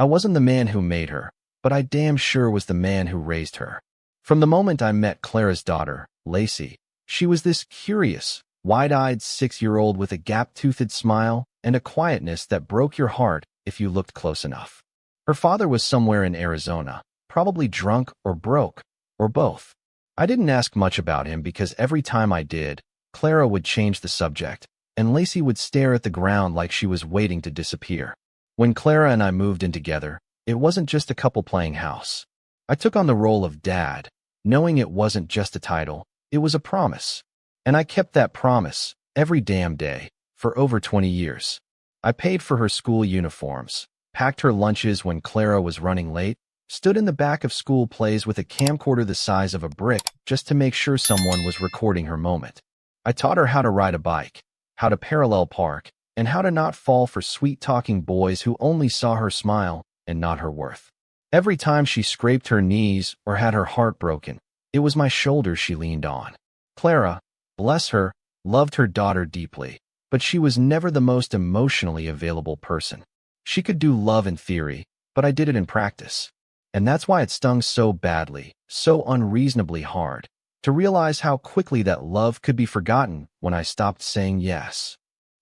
I wasn't the man who made her, but I damn sure was the man who raised her. From the moment I met Clara's daughter, Lacey, she was this curious, wide-eyed 6-year-old with a gap-toothed smile and a quietness that broke your heart if you looked close enough. Her father was somewhere in Arizona, probably drunk or broke, or both. I didn't ask much about him because every time I did, Clara would change the subject, and Lacey would stare at the ground like she was waiting to disappear. When Clara and I moved in together, it wasn't just a couple playing house. I took on the role of dad, knowing it wasn't just a title, it was a promise. And I kept that promise, every damn day, for over 20 years. I paid for her school uniforms, packed her lunches when Clara was running late, stood in the back of school plays with a camcorder the size of a brick just to make sure someone was recording her moment. I taught her how to ride a bike, how to parallel park, and how to not fall for sweet-talking boys who only saw her smile and not her worth. Every time she scraped her knees or had her heart broken, it was my shoulders she leaned on. Clara, bless her, loved her daughter deeply, but she was never the most emotionally available person. She could do love in theory, but I did it in practice. And that's why it stung so badly, so unreasonably hard, to realize how quickly that love could be forgotten when I stopped saying yes.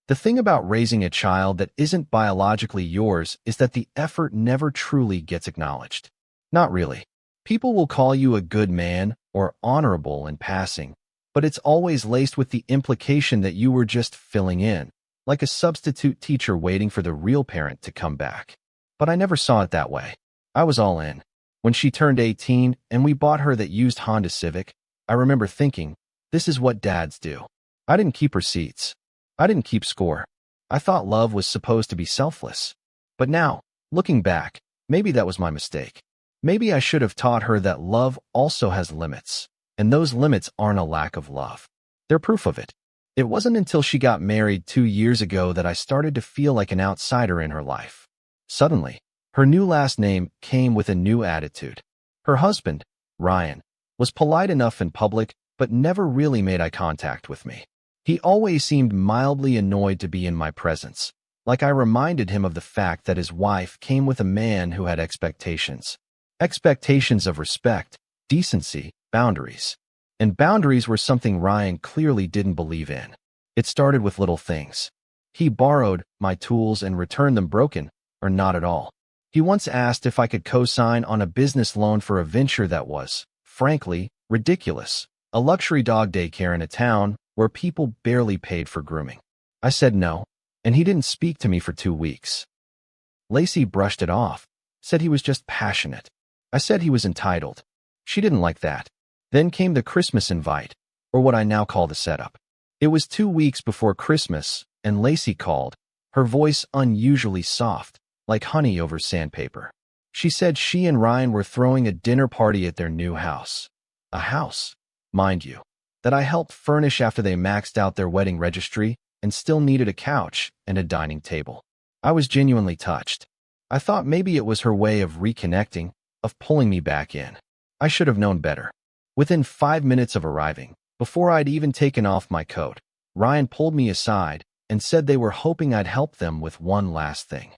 The thing about raising a child that isn't biologically yours is that the effort never truly gets acknowledged. Not really. People will call you a good man or honorable in passing, but it's always laced with the implication that you were just filling in, like a substitute teacher waiting for the real parent to come back. But I never saw it that way. I was all in. When she turned 18 and we bought her that used Honda Civic, I remember thinking, this is what dads do. I didn't keep receipts. I didn't keep score. I thought love was supposed to be selfless. But now, looking back, maybe that was my mistake. Maybe I should have taught her that love also has limits, and those limits aren't a lack of love. They're proof of it. It wasn't until she got married 2 years ago that I started to feel like an outsider in her life. Suddenly, her new last name came with a new attitude. Her husband, Ryan, was polite enough in public but never really made eye contact with me. He always seemed mildly annoyed to be in my presence, like I reminded him of the fact that his wife came with a man who had expectations. Expectations of respect, decency, boundaries. And boundaries were something Ryan clearly didn't believe in. It started with little things. He borrowed my tools and returned them broken, or not at all. He once asked if I could co-sign on a business loan for a venture that was, frankly, ridiculous. A luxury dog daycare in a town where people barely paid for grooming. I said no, and he didn't speak to me for 2 weeks. Lacey brushed it off, said he was just passionate. I said he was entitled. She didn't like that. Then came the Christmas invite, or what I now call the setup. It was 2 weeks before Christmas, and Lacey called, her voice unusually soft, like honey over sandpaper. She said she and Ryan were throwing a dinner party at their new house. A house, mind you, that I helped furnish after they maxed out their wedding registry and still needed a couch and a dining table. I was genuinely touched. I thought maybe it was her way of reconnecting, of pulling me back in. I should have known better. Within 5 minutes of arriving, before I'd even taken off my coat, Ryan pulled me aside and said they were hoping I'd help them with one last thing.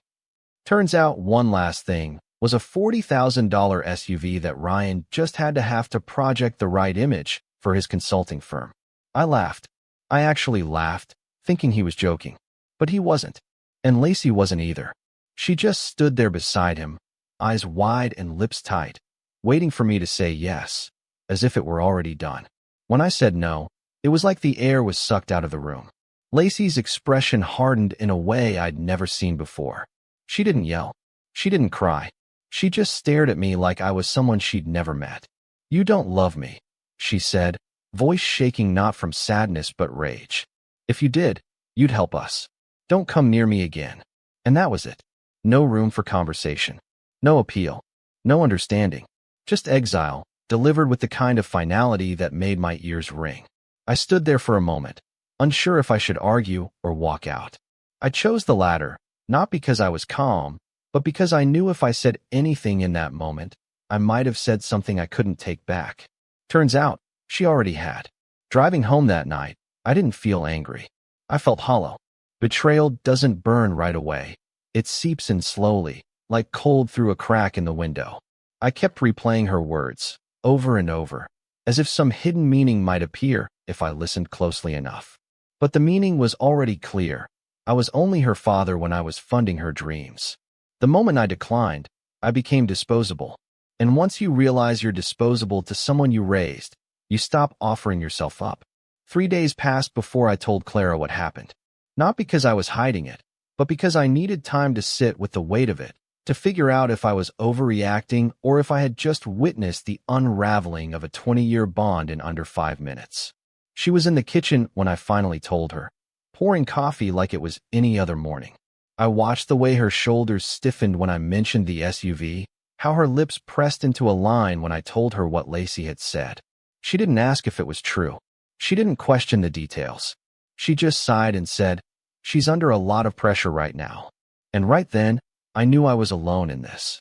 Turns out one last thing was a $40,000 SUV that Ryan just had to have to project the right image for his consulting firm. I laughed. I actually laughed, thinking he was joking. But he wasn't. And Lacey wasn't either. She just stood there beside him, eyes wide and lips tight, waiting for me to say yes, as if it were already done. When I said no, it was like the air was sucked out of the room. Lacey's expression hardened in a way I'd never seen before. She didn't yell. She didn't cry. She just stared at me like I was someone she'd never met. "You don't love me," she said, voice shaking not from sadness but rage. "If you did, you'd help us. Don't come near me again." And that was it. No room for conversation. No appeal. No understanding. Just exile, delivered with the kind of finality that made my ears ring. I stood there for a moment, unsure if I should argue or walk out. I chose the latter, not because I was calm, but because I knew if I said anything in that moment, I might have said something I couldn't take back. Turns out, she already had. Driving home that night, I didn't feel angry. I felt hollow. Betrayal doesn't burn right away. It seeps in slowly, like cold through a crack in the window. I kept replaying her words, over and over, as if some hidden meaning might appear if I listened closely enough. But the meaning was already clear. I was only her father when I was funding her dreams. The moment I declined, I became disposable. And once you realize you're disposable to someone you raised, you stop offering yourself up. 3 days passed before I told Clara what happened. Not because I was hiding it, but because I needed time to sit with the weight of it, to figure out if I was overreacting or if I had just witnessed the unraveling of a 20-year bond in under 5 minutes. She was in the kitchen when I finally told her, pouring coffee like it was any other morning. I watched the way her shoulders stiffened when I mentioned the SUV, how her lips pressed into a line when I told her what Lacey had said. She didn't ask if it was true. She didn't question the details. She just sighed and said, "She's under a lot of pressure right now." And right then, I knew I was alone in this.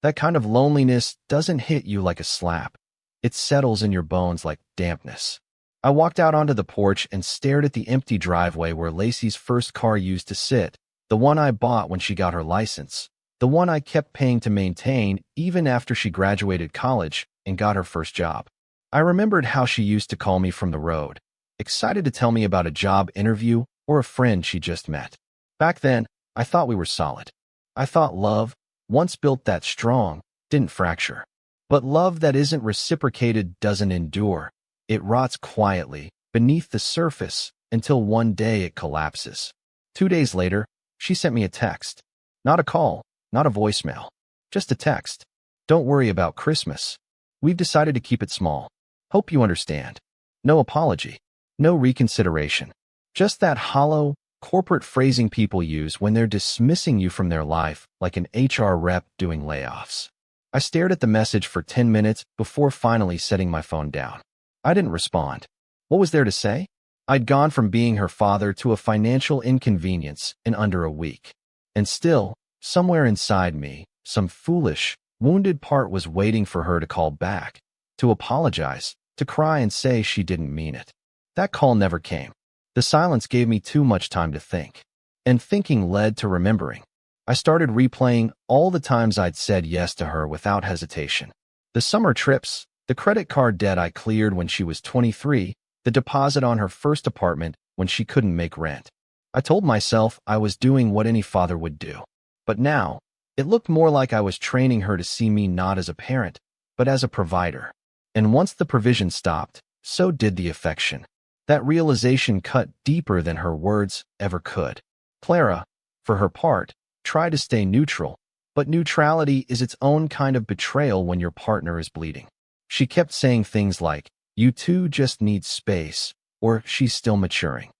That kind of loneliness doesn't hit you like a slap. It settles in your bones like dampness. I walked out onto the porch and stared at the empty driveway where Lacey's first car used to sit, the one I bought when she got her license, the one I kept paying to maintain even after she graduated college and got her first job. I remembered how she used to call me from the road, excited to tell me about a job interview or a friend she just met. Back then, I thought we were solid. I thought love, once built that strong, didn't fracture. But love that isn't reciprocated doesn't endure. It rots quietly, beneath the surface, until one day it collapses. 2 days later, she sent me a text. Not a call, not a voicemail. Just a text. "Don't worry about Christmas. We've decided to keep it small. Hope you understand." No apology. No reconsideration. Just that hollow, corporate phrasing people use when they're dismissing you from their life like an HR rep doing layoffs. I stared at the message for 10 minutes before finally setting my phone down. I didn't respond. What was there to say? I'd gone from being her father to a financial inconvenience in under a week. And still, somewhere inside me, some foolish, wounded part was waiting for her to call back, to apologize, to cry and say she didn't mean it. That call never came. The silence gave me too much time to think. And thinking led to remembering. I started replaying all the times I'd said yes to her without hesitation. The summer trips, the credit card debt I cleared when she was 23, the deposit on her first apartment when she couldn't make rent. I told myself I was doing what any father would do. But now, it looked more like I was training her to see me not as a parent, but as a provider. And once the provision stopped, so did the affection. That realization cut deeper than her words ever could. Clara, for her part, tried to stay neutral, but neutrality is its own kind of betrayal when your partner is bleeding. She kept saying things like, "You two just need space," or "She's still maturing."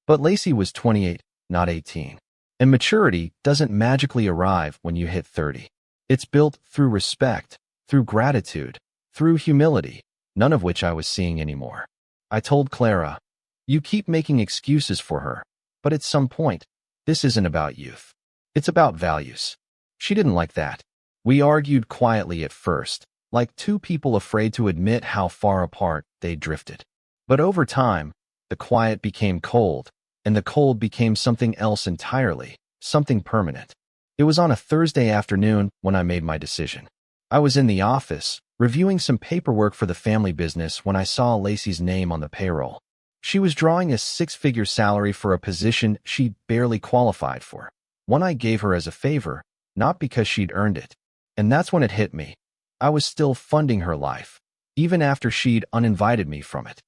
But Lacey was 28, not 18. And maturity doesn't magically arrive when you hit 30. It's built through respect, through gratitude, through humility, none of which I was seeing anymore. I told Clara, "You keep making excuses for her, but at some point, this isn't about youth. It's about values." She didn't like that. We argued quietly at first, like two people afraid to admit how far apart they drifted. But over time, the quiet became cold, and the cold became something else entirely, something permanent. It was on a Thursday afternoon when I made my decision. I was in the office, reviewing some paperwork for the family business when I saw Lacey's name on the payroll. She was drawing a 6-figure salary for a position she'd barely qualified for. One I gave her as a favor, not because she'd earned it. And that's when it hit me. I was still funding her life, even after she'd uninvited me from it.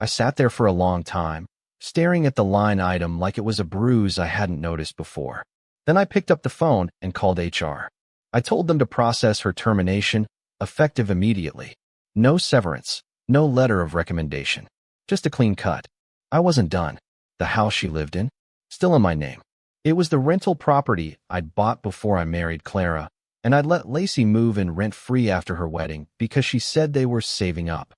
I sat there for a long time, staring at the line item like it was a bruise I hadn't noticed before. Then I picked up the phone and called HR. I told them to process her termination, effective immediately. No severance, no letter of recommendation. Just a clean cut. I wasn't done. The house she lived in, still in my name. It was the rental property I'd bought before I married Clara, and I'd let Lacey move in rent-free after her wedding because she said they were saving up.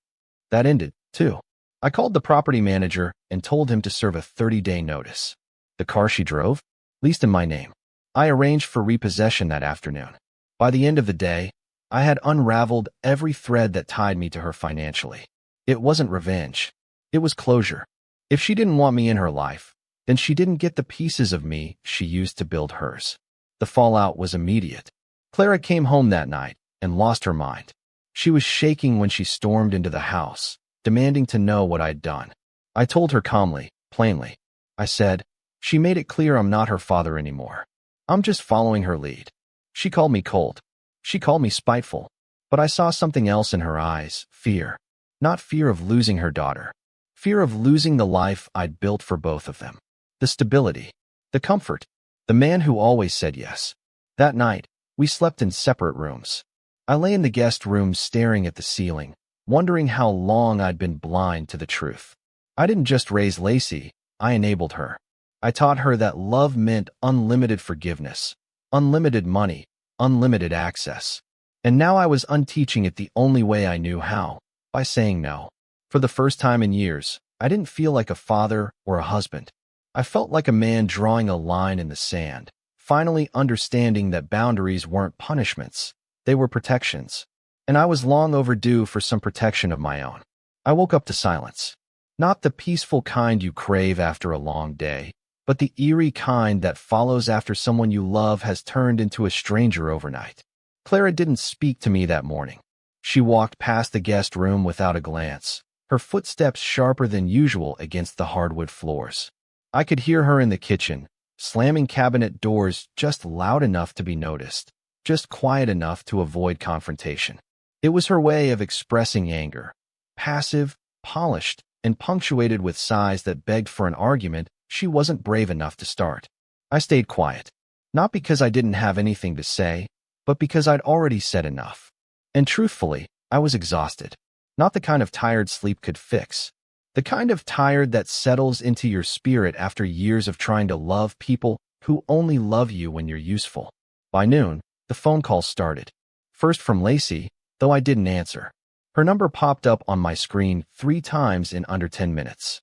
That ended, too. I called the property manager and told him to serve a 30-day notice. The car she drove, leased in my name. I arranged for repossession that afternoon. By the end of the day, I had unraveled every thread that tied me to her financially. It wasn't revenge. It was closure. If she didn't want me in her life, then she didn't get the pieces of me she used to build hers. The fallout was immediate. Clara came home that night and lost her mind. She was shaking when she stormed into the house, demanding to know what I'd done. I told her calmly, plainly. I said, "She made it clear I'm not her father anymore. I'm just following her lead." She called me cold. She called me spiteful. But I saw something else in her eyes, fear. Not fear of losing her daughter. Fear of losing the life I'd built for both of them. The stability. The comfort. The man who always said yes. That night, we slept in separate rooms. I lay in the guest room staring at the ceiling, wondering how long I'd been blind to the truth. I didn't just raise Lacey, I enabled her. I taught her that love meant unlimited forgiveness, unlimited money, unlimited access. And now I was unteaching it the only way I knew how, by saying no. For the first time in years, I didn't feel like a father or a husband. I felt like a man drawing a line in the sand, finally understanding that boundaries weren't punishments, they were protections. And I was long overdue for some protection of my own. I woke up to silence. Not the peaceful kind you crave after a long day, but the eerie kind that follows after someone you love has turned into a stranger overnight. Clara didn't speak to me that morning. She walked past the guest room without a glance, her footsteps sharper than usual against the hardwood floors. I could hear her in the kitchen, slamming cabinet doors just loud enough to be noticed, just quiet enough to avoid confrontation. It was her way of expressing anger, passive, polished, and punctuated with sighs that begged for an argument she wasn't brave enough to start. I stayed quiet, not because I didn't have anything to say, but because I'd already said enough. And truthfully, I was exhausted. Not the kind of tired sleep could fix. The kind of tired that settles into your spirit after years of trying to love people who only love you when you're useful. By noon, the phone calls started. First from Lacey, though I didn't answer. Her number popped up on my screen 3 times in under 10 minutes.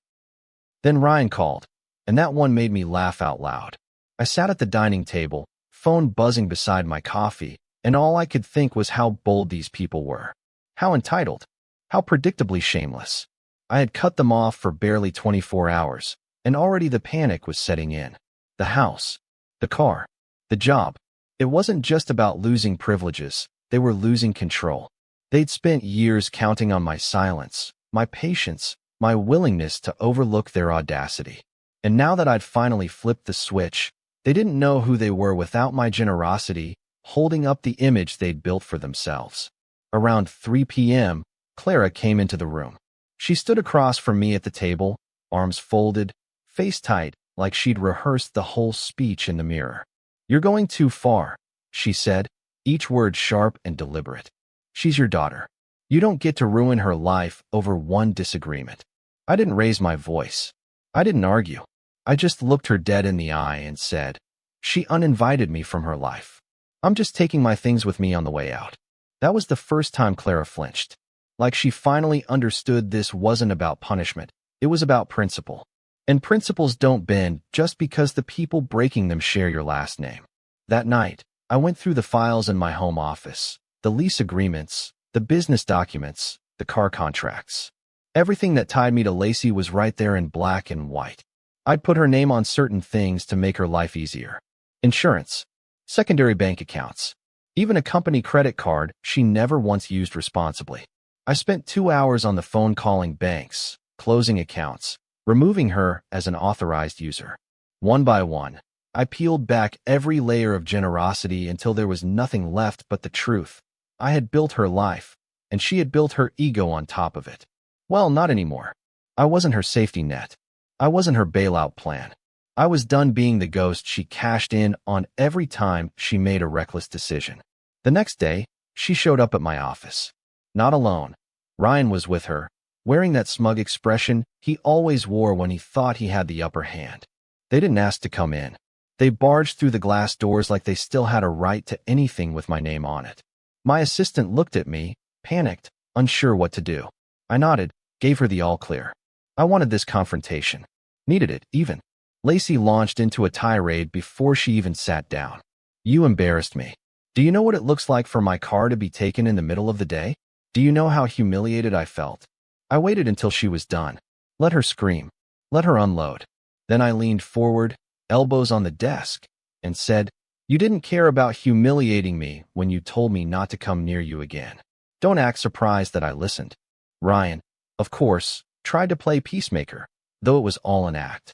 Then Ryan called, and that one made me laugh out loud. I sat at the dining table, phone buzzing beside my coffee, and all I could think was how bold these people were. How entitled. How predictably shameless. I had cut them off for barely 24 hours, and already the panic was setting in. The house. The car. The job. It wasn't just about losing privileges, they were losing control. They'd spent years counting on my silence, my patience, my willingness to overlook their audacity. And now that I'd finally flipped the switch, they didn't know who they were without my generosity, holding up the image they'd built for themselves. Around 3 p.m., Clara came into the room. She stood across from me at the table, arms folded, face tight, like she'd rehearsed the whole speech in the mirror. "You're going too far," she said, each word sharp and deliberate. "She's your daughter. You don't get to ruin her life over one disagreement." I didn't raise my voice. I didn't argue. I just looked her dead in the eye and said, "She uninvited me from her life. I'm just taking my things with me on the way out." That was the first time Clara flinched. Like she finally understood this wasn't about punishment. It was about principle. And principles don't bend just because the people breaking them share your last name. That night, I went through the files in my home office, the lease agreements, the business documents, the car contracts. Everything that tied me to Lacey was right there in black and white. I'd put her name on certain things to make her life easier. Insurance, secondary bank accounts, even a company credit card she never once used responsibly. I spent 2 hours on the phone calling banks, closing accounts, removing her as an authorized user. One by one, I peeled back every layer of generosity until there was nothing left but the truth. I had built her life, and she had built her ego on top of it. Well, not anymore. I wasn't her safety net. I wasn't her bailout plan. I was done being the ghost she cashed in on every time she made a reckless decision. The next day, she showed up at my office. Not alone. Ryan was with her, wearing that smug expression he always wore when he thought he had the upper hand. They didn't ask to come in. They barged through the glass doors like they still had a right to anything with my name on it. My assistant looked at me, panicked, unsure what to do. I nodded, gave her the all-clear. I wanted this confrontation. Needed it, even. Lacey launched into a tirade before she even sat down. "You embarrassed me. Do you know what it looks like for my car to be taken in the middle of the day? Do you know how humiliated I felt?" I waited until she was done. Let her scream. Let her unload. Then I leaned forward, elbows on the desk, and said, You didn't care about humiliating me when you told me not to come near you again. Don't act surprised that I listened. Ryan, of course, tried to play peacemaker, though it was all an act.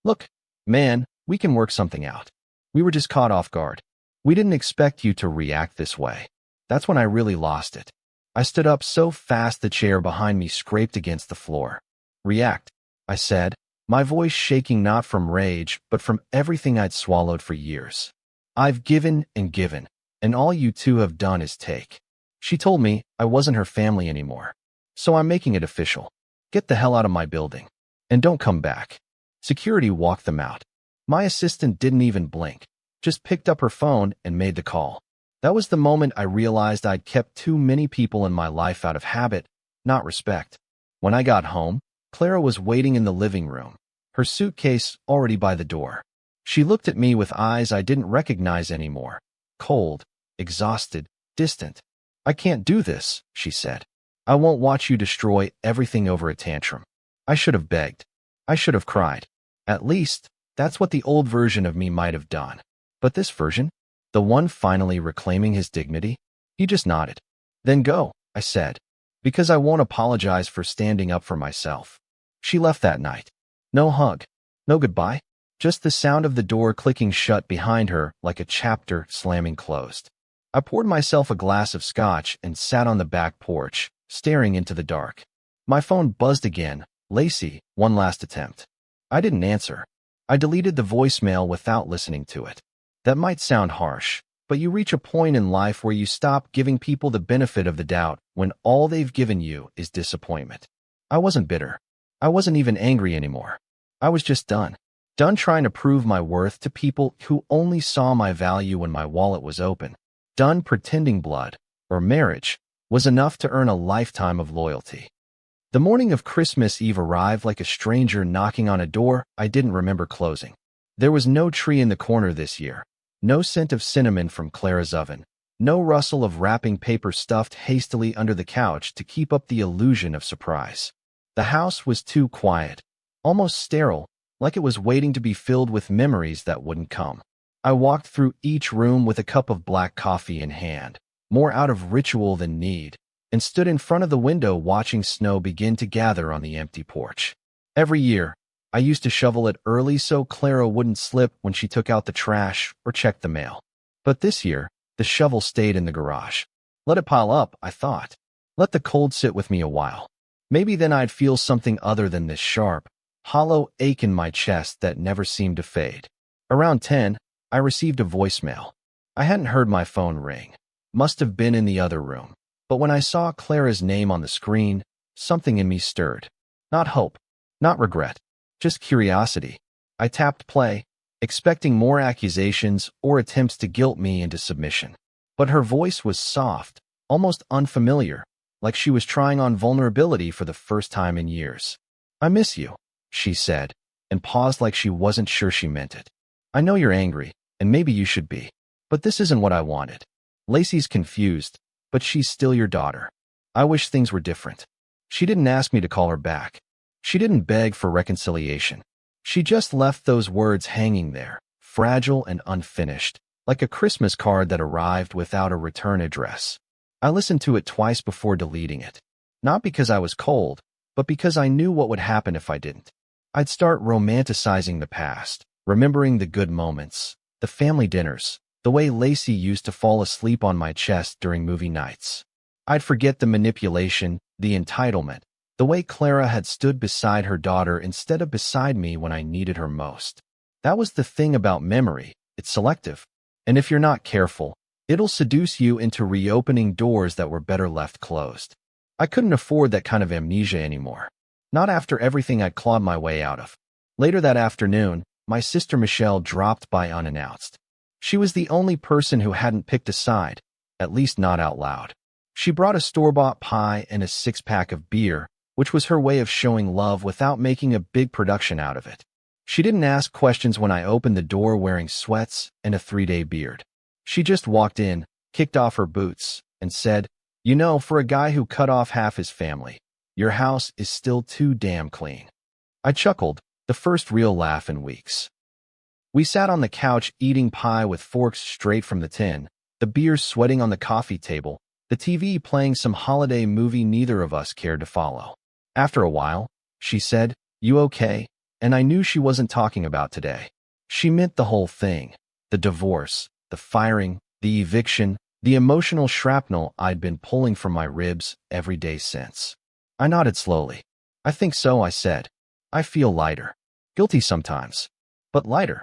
Look, man, we can work something out. We were just caught off guard. We didn't expect you to react this way. That's when I really lost it. I stood up so fast the chair behind me scraped against the floor. React, I said, my voice shaking not from rage, but from everything I'd swallowed for years. I've given, and all you two have done is take. She told me I wasn't her family anymore. So I'm making it official. Get the hell out of my building. And don't come back. Security walked them out. My assistant didn't even blink, just picked up her phone and made the call. That was the moment I realized I'd kept too many people in my life out of habit, not respect. When I got home, Clara was waiting in the living room, her suitcase already by the door. She looked at me with eyes I didn't recognize anymore. Cold, exhausted, distant. I can't do this, she said. I won't watch you destroy everything over a tantrum. I should have begged. I should have cried. At least, that's what the old version of me might have done. But this version? The one finally reclaiming his dignity? He just nodded. Then go, I said, because I won't apologize for standing up for myself. She left that night. No hug. No goodbye. Just the sound of the door clicking shut behind her like a chapter slamming closed. I poured myself a glass of scotch and sat on the back porch, staring into the dark. My phone buzzed again. Lacey, one last attempt. I didn't answer. I deleted the voicemail without listening to it. That might sound harsh, but you reach a point in life where you stop giving people the benefit of the doubt when all they've given you is disappointment. I wasn't bitter. I wasn't even angry anymore. I was just done. Done trying to prove my worth to people who only saw my value when my wallet was open. Done pretending blood, or marriage, was enough to earn a lifetime of loyalty. The morning of Christmas Eve arrived like a stranger knocking on a door I didn't remember closing. There was no tree in the corner this year, no scent of cinnamon from Clara's oven, no rustle of wrapping paper stuffed hastily under the couch to keep up the illusion of surprise. The house was too quiet, almost sterile, like it was waiting to be filled with memories that wouldn't come. I walked through each room with a cup of black coffee in hand, more out of ritual than need, and stood in front of the window watching snow begin to gather on the empty porch. Every year, I used to shovel it early so Clara wouldn't slip when she took out the trash or checked the mail. But this year, the shovel stayed in the garage. Let it pile up, I thought. Let the cold sit with me a while. Maybe then I'd feel something other than this sharp, hollow ache in my chest that never seemed to fade. Around 10, I received a voicemail. I hadn't heard my phone ring. Must have been in the other room. But when I saw Clara's name on the screen, something in me stirred. Not hope, not regret, just curiosity. I tapped play, expecting more accusations or attempts to guilt me into submission. But her voice was soft, almost unfamiliar, like she was trying on vulnerability for the first time in years. I miss you, she said, and paused like she wasn't sure she meant it. I know you're angry, and maybe you should be. But this isn't what I wanted. Lacey's confused, but she's still your daughter. I wish things were different. She didn't ask me to call her back. She didn't beg for reconciliation. She just left those words hanging there, fragile and unfinished, like a Christmas card that arrived without a return address. I listened to it twice before deleting it. Not because I was cold, but because I knew what would happen if I didn't. I'd start romanticizing the past, remembering the good moments, the family dinners, the way Lacey used to fall asleep on my chest during movie nights. I'd forget the manipulation, the entitlement, the way Clara had stood beside her daughter instead of beside me when I needed her most. That was the thing about memory, it's selective. And if you're not careful, it'll seduce you into reopening doors that were better left closed. I couldn't afford that kind of amnesia anymore. Not after everything I'd clawed my way out of. Later that afternoon, my sister Michelle dropped by unannounced. She was the only person who hadn't picked a side, at least not out loud. She brought a store-bought pie and a six-pack of beer, which was her way of showing love without making a big production out of it. She didn't ask questions when I opened the door wearing sweats and a 3-day beard. She just walked in, kicked off her boots, and said, "You know, for a guy who cut off half his family, your house is still too damn clean." I chuckled, the first real laugh in weeks. We sat on the couch eating pie with forks straight from the tin, the beer sweating on the coffee table, the TV playing some holiday movie neither of us cared to follow. After a while, she said, "You okay?" And I knew she wasn't talking about today. She meant the whole thing. The divorce, the firing, the eviction, the emotional shrapnel I'd been pulling from my ribs every day since. I nodded slowly. "I think so," I said. "I feel lighter. Guilty sometimes, but lighter."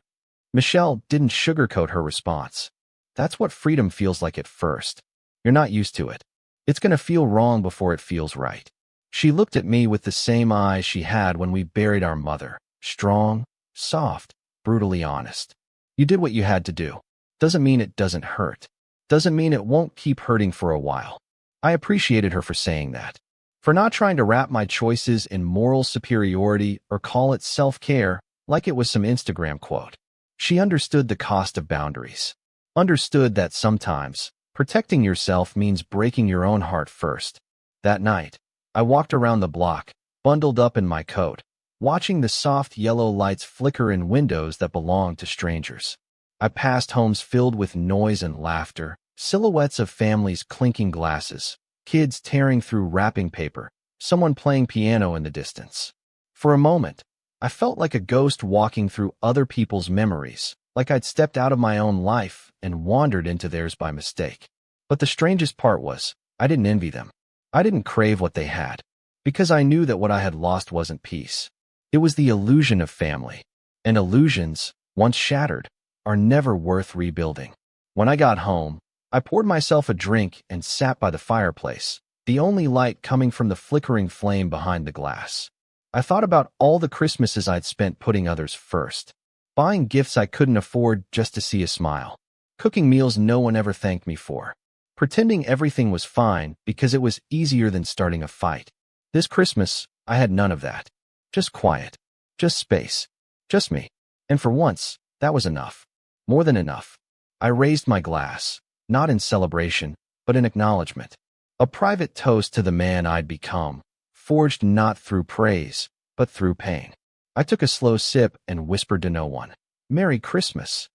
Michelle didn't sugarcoat her response. "That's what freedom feels like at first. You're not used to it. It's going to feel wrong before it feels right." She looked at me with the same eyes she had when we buried our mother. Strong, soft, brutally honest. "You did what you had to do. Doesn't mean it doesn't hurt. Doesn't mean it won't keep hurting for a while." I appreciated her for saying that. For not trying to wrap my choices in moral superiority or call it self-care like it was some Instagram quote. She understood the cost of boundaries. Understood that sometimes protecting yourself means breaking your own heart first. That night, I walked around the block, bundled up in my coat, watching the soft yellow lights flicker in windows that belonged to strangers. I passed homes filled with noise and laughter, silhouettes of families clinking glasses, kids tearing through wrapping paper, someone playing piano in the distance. For a moment, I felt like a ghost walking through other people's memories, like I'd stepped out of my own life and wandered into theirs by mistake. But the strangest part was, I didn't envy them. I didn't crave what they had, because I knew that what I had lost wasn't peace. It was the illusion of family. And illusions, once shattered, are never worth rebuilding. When I got home, I poured myself a drink and sat by the fireplace, the only light coming from the flickering flame behind the glass. I thought about all the Christmases I'd spent putting others first, buying gifts I couldn't afford just to see a smile, cooking meals no one ever thanked me for, pretending everything was fine because it was easier than starting a fight. This Christmas, I had none of that. Just quiet, just space, just me. And for once, that was enough. More than enough. I raised my glass, not in celebration, but in acknowledgement. A private toast to the man I'd become, forged not through praise, but through pain. I took a slow sip and whispered to no one, "Merry Christmas."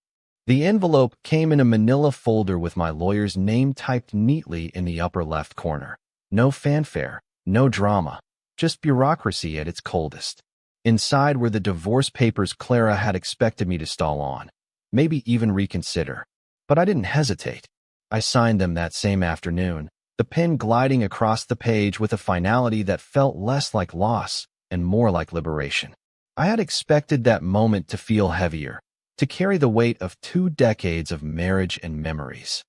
The envelope came in a manila folder with my lawyer's name typed neatly in the upper left corner. No fanfare, no drama, just bureaucracy at its coldest. Inside were the divorce papers Clara had expected me to stall on, maybe even reconsider. But I didn't hesitate. I signed them that same afternoon, the pen gliding across the page with a finality that felt less like loss and more like liberation. I had expected that moment to feel heavier, to carry the weight of 2 decades of marriage and memories.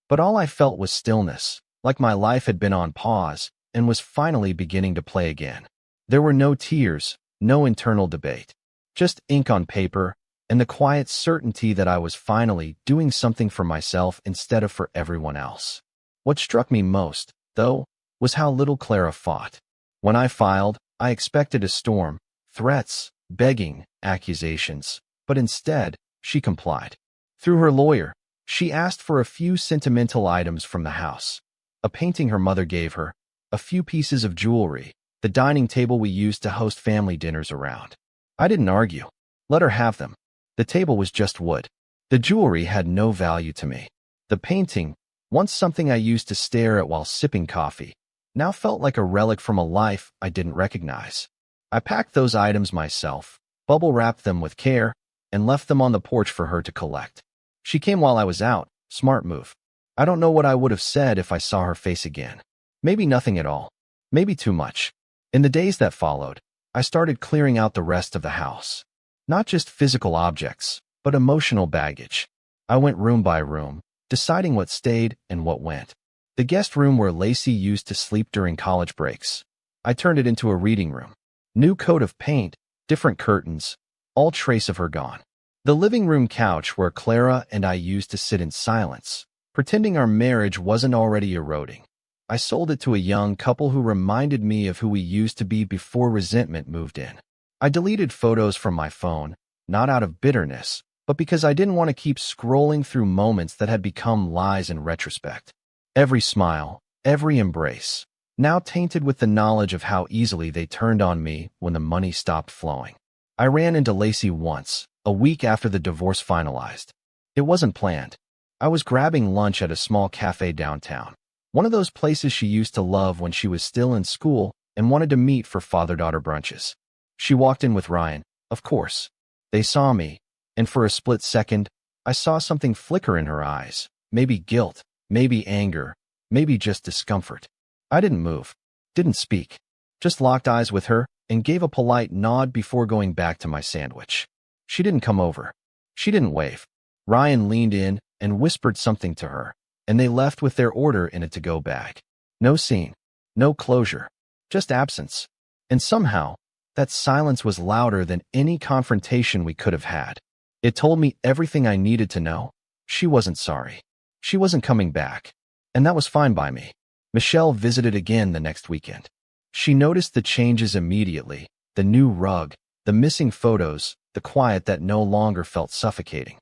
But all I felt was stillness, like my life had been on pause and was finally beginning to play again. There were no tears, no internal debate, just ink on paper and the quiet certainty that I was finally doing something for myself instead of for everyone else. What struck me most, though, was how little Clara fought. When I filed, I expected a storm, threats, begging, accusations, but instead, she complied. Through her lawyer, she asked for a few sentimental items from the house. A painting her mother gave her, a few pieces of jewelry, the dining table we used to host family dinners around. I didn't argue. Let her have them. The table was just wood. The jewelry had no value to me. The painting, once something I used to stare at while sipping coffee, now felt like a relic from a life I didn't recognize. I packed those items myself, bubble-wrapped them with care, and left them on the porch for her to collect. She came while I was out. Smart move. I don't know what I would have said if I saw her face again. Maybe nothing at all. Maybe too much. In the days that followed, I started clearing out the rest of the house. Not just physical objects, but emotional baggage. I went room by room, deciding what stayed and what went. The guest room where Lacey used to sleep during college breaks. I turned it into a reading room. New coat of paint, different curtains, all trace of her gone. The living room couch where Clara and I used to sit in silence, pretending our marriage wasn't already eroding. I sold it to a young couple who reminded me of who we used to be before resentment moved in. I deleted photos from my phone, not out of bitterness, but because I didn't want to keep scrolling through moments that had become lies in retrospect. Every smile, every embrace, now tainted with the knowledge of how easily they turned on me when the money stopped flowing. I ran into Lacey once, a week after the divorce finalized. It wasn't planned. I was grabbing lunch at a small cafe downtown, one of those places she used to love when she was still in school and wanted to meet for father-daughter brunches. She walked in with Ryan, of course. They saw me, and for a split second, I saw something flicker in her eyes. Maybe guilt, maybe anger, maybe just discomfort. I didn't move, didn't speak, just locked eyes with her and gave a polite nod before going back to my sandwich. She didn't come over. She didn't wave. Ryan leaned in and whispered something to her, and they left with their order in a to-go bag. No scene, no closure, just absence. And somehow, that silence was louder than any confrontation we could have had. It told me everything I needed to know. She wasn't sorry. She wasn't coming back. And that was fine by me. Michelle visited again the next weekend. She noticed the changes immediately, the new rug, the missing photos, the quiet that no longer felt suffocating.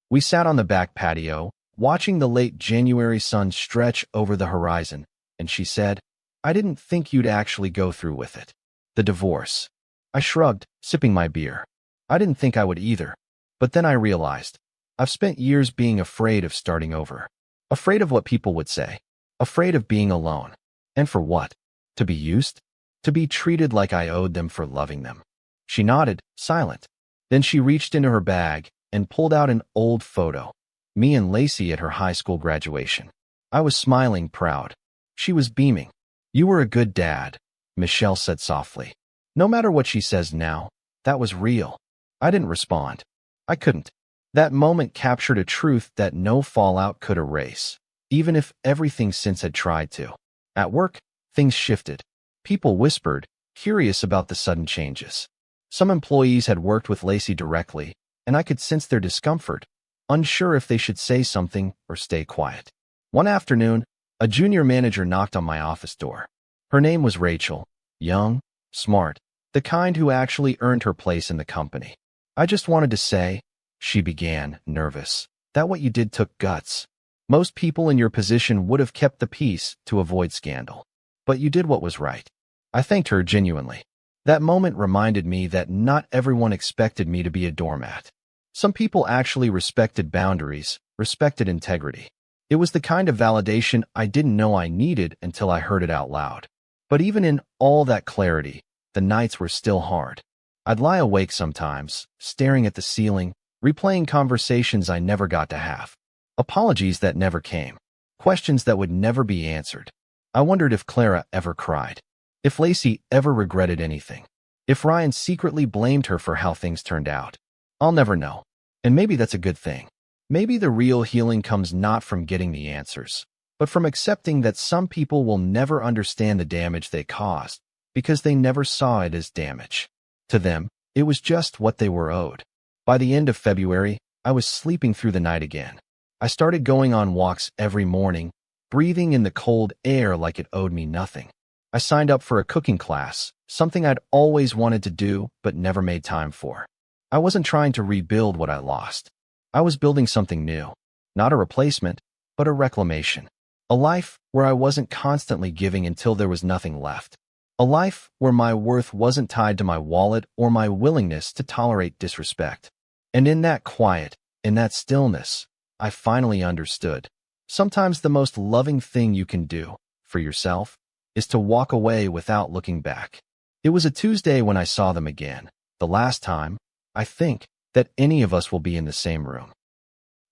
We sat on the back patio, watching the late January sun stretch over the horizon, and she said, "I didn't think you'd actually go through with it. The divorce." I shrugged, sipping my beer. I didn't think I would either. But then I realized, I've spent years being afraid of starting over. Afraid of what people would say. Afraid of being alone. And for what? To be used? To be treated like I owed them for loving them. She nodded, silent. Then she reached into her bag and pulled out an old photo. Me and Lacey at her high school graduation. I was smiling, proud. She was beaming. "You were a good dad," Michelle said softly. No matter what she says now, that was real. I didn't respond. I couldn't. That moment captured a truth that no fallout could erase, even if everything since had tried to. At work, things shifted. People whispered, curious about the sudden changes. Some employees had worked with Lacey directly, and I could sense their discomfort, unsure if they should say something or stay quiet. One afternoon, a junior manager knocked on my office door. Her name was Rachel, young, smart, the kind who actually earned her place in the company. "I just wanted to say," she began, nervous, "that what you did took guts. Most people in your position would have kept the peace to avoid scandal. But you did what was right." I thanked her genuinely. That moment reminded me that not everyone expected me to be a doormat. Some people actually respected boundaries, respected integrity. It was the kind of validation I didn't know I needed until I heard it out loud. But even in all that clarity, the nights were still hard. I'd lie awake sometimes, staring at the ceiling, replaying conversations I never got to have. Apologies that never came. Questions that would never be answered. I wondered if Clara ever cried. If Lacey ever regretted anything. If Ryan secretly blamed her for how things turned out. I'll never know. And maybe that's a good thing. Maybe the real healing comes not from getting the answers, but from accepting that some people will never understand the damage they caused because they never saw it as damage. To them, it was just what they were owed. By the end of February, I was sleeping through the night again. I started going on walks every morning, breathing in the cold air like it owed me nothing. I signed up for a cooking class, something I'd always wanted to do but never made time for. I wasn't trying to rebuild what I lost. I was building something new. Not a replacement, but a reclamation. A life where I wasn't constantly giving until there was nothing left. A life where my worth wasn't tied to my wallet or my willingness to tolerate disrespect. And in that quiet, in that stillness, I finally understood. Sometimes the most loving thing you can do, for yourself, is to walk away without looking back. It was a Tuesday when I saw them again, the last time, I think, that any of us will be in the same room.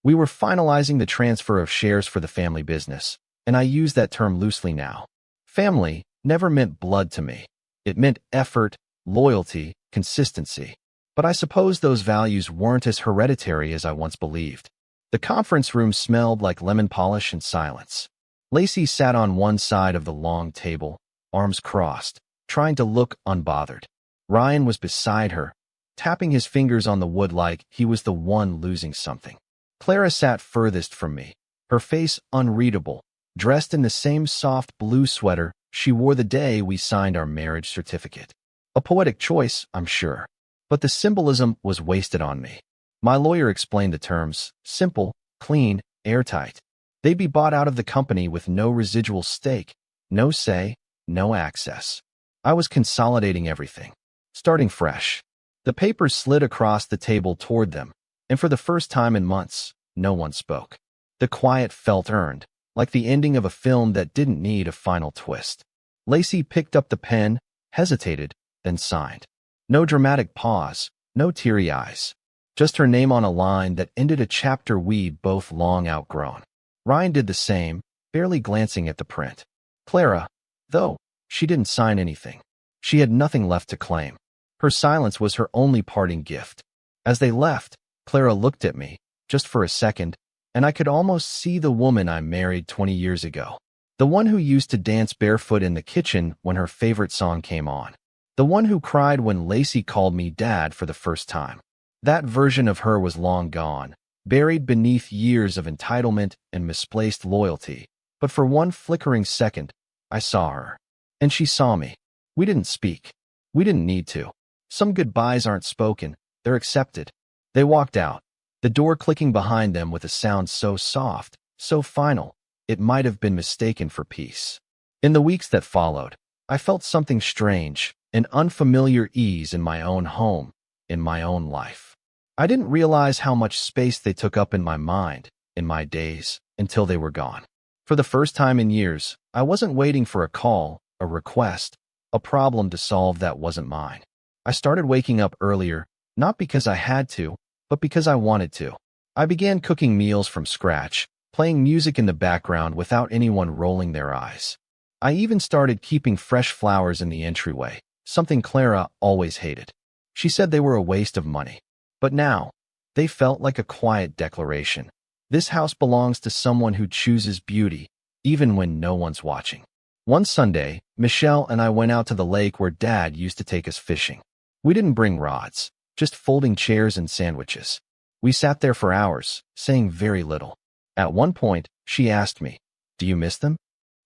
We were finalizing the transfer of shares for the family business, and I use that term loosely now. Family never meant blood to me. It meant effort, loyalty, consistency. But I suppose those values weren't as hereditary as I once believed. The conference room smelled like lemon polish and silence. Lacey sat on one side of the long table, arms crossed, trying to look unbothered. Ryan was beside her, tapping his fingers on the wood like he was the one losing something. Clara sat furthest from me, her face unreadable, dressed in the same soft blue sweater she wore the day we signed our marriage certificate. A poetic choice, I'm sure, but the symbolism was wasted on me. My lawyer explained the terms: simple, clean, airtight. They'd be bought out of the company with no residual stake, no say, no access. I was consolidating everything, starting fresh. The papers slid across the table toward them, and for the first time in months, no one spoke. The quiet felt earned, like the ending of a film that didn't need a final twist. Lacey picked up the pen, hesitated, then signed. No dramatic pause, no teary eyes. Just her name on a line that ended a chapter we'd both long outgrown. Ryan did the same, barely glancing at the print. Clara, though, she didn't sign anything. She had nothing left to claim. Her silence was her only parting gift. As they left, Clara looked at me, just for a second, and I could almost see the woman I married 20 years ago. The one who used to dance barefoot in the kitchen when her favorite song came on. The one who cried when Lacey called me dad for the first time. That version of her was long gone, buried beneath years of entitlement and misplaced loyalty. But for one flickering second, I saw her. And she saw me. We didn't speak. We didn't need to. Some goodbyes aren't spoken, they're accepted. They walked out, the door clicking behind them with a sound so soft, so final, it might have been mistaken for peace. In the weeks that followed, I felt something strange, an unfamiliar ease in my own home, in my own life. I didn't realize how much space they took up in my mind, in my days, until they were gone. For the first time in years, I wasn't waiting for a call, a request, a problem to solve that wasn't mine. I started waking up earlier, not because I had to, but because I wanted to. I began cooking meals from scratch, playing music in the background without anyone rolling their eyes. I even started keeping fresh flowers in the entryway, something Clara always hated. She said they were a waste of money. But now, they felt like a quiet declaration. This house belongs to someone who chooses beauty, even when no one's watching. One Sunday, Michelle and I went out to the lake where Dad used to take us fishing. We didn't bring rods, just folding chairs and sandwiches. We sat there for hours, saying very little. At one point, she asked me, "Do you miss them?"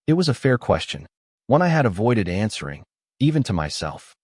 It was a fair question, one I had avoided answering, even to myself.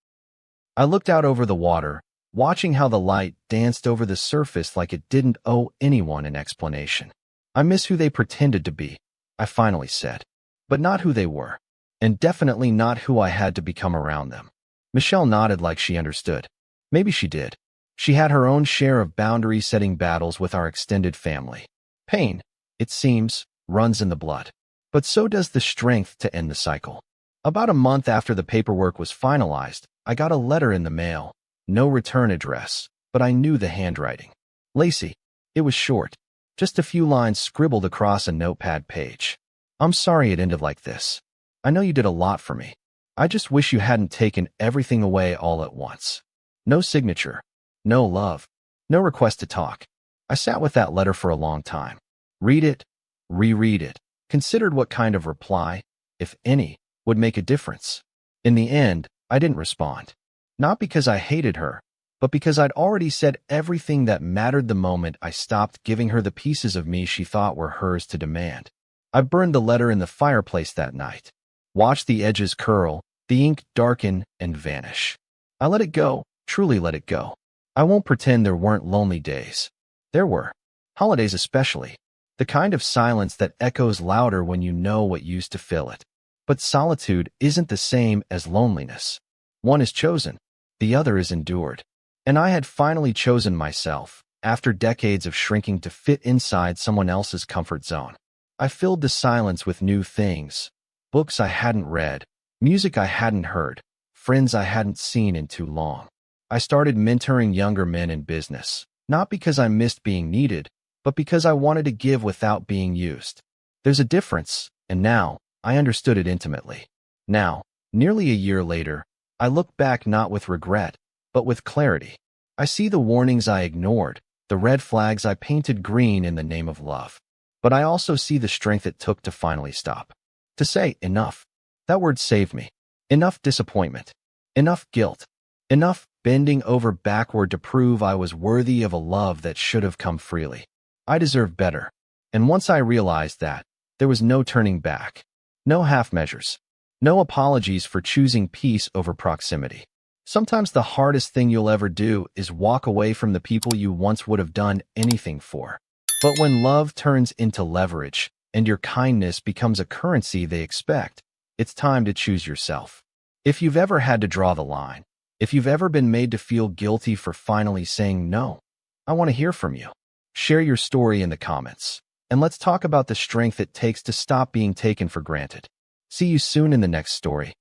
I looked out over the water, watching how the light danced over the surface like it didn't owe anyone an explanation. "I miss who they pretended to be," I finally said, "but not who they were, and definitely not who I had to become around them." Michelle nodded like she understood. Maybe she did. She had her own share of boundary-setting battles with our extended family. Pain, it seems, runs in the blood. But so does the strength to end the cycle. About a month after the paperwork was finalized, I got a letter in the mail. No return address, but I knew the handwriting. Lacey. It was short. Just a few lines scribbled across a notepad page. "I'm sorry it ended like this. I know you did a lot for me. I just wish you hadn't taken everything away all at once." No signature. No love. No request to talk. I sat with that letter for a long time. Read it, reread it, considered what kind of reply, if any, would make a difference. In the end, I didn't respond. Not because I hated her, but because I'd already said everything that mattered the moment I stopped giving her the pieces of me she thought were hers to demand. I burned the letter in the fireplace that night, watched the edges curl, the ink darken and vanish. I let it go, truly let it go. I won't pretend there weren't lonely days. There were. Holidays especially. The kind of silence that echoes louder when you know what used to fill it. But solitude isn't the same as loneliness. One is chosen, the other is endured. And I had finally chosen myself, after decades of shrinking to fit inside someone else's comfort zone. I filled the silence with new things. Books I hadn't read, music I hadn't heard, friends I hadn't seen in too long. I started mentoring younger men in business, not because I missed being needed, but because I wanted to give without being used. There's a difference, and now, I understood it intimately. Now, nearly a year later, I look back not with regret, but with clarity. I see the warnings I ignored, the red flags I painted green in the name of love. But I also see the strength it took to finally stop. To say, enough. That word saved me. Enough disappointment. Enough guilt. Enough bending over backward to prove I was worthy of a love that should have come freely. I deserved better. And once I realized that, there was no turning back. No half measures. No apologies for choosing peace over proximity. Sometimes the hardest thing you'll ever do is walk away from the people you once would have done anything for. But when love turns into leverage, and your kindness becomes a currency they expect, it's time to choose yourself. If you've ever had to draw the line, If you've ever been made to feel guilty for finally saying no, I want to hear from you. Share your story in the comments, and let's talk about the strength it takes to stop being taken for granted. See you soon in the next story.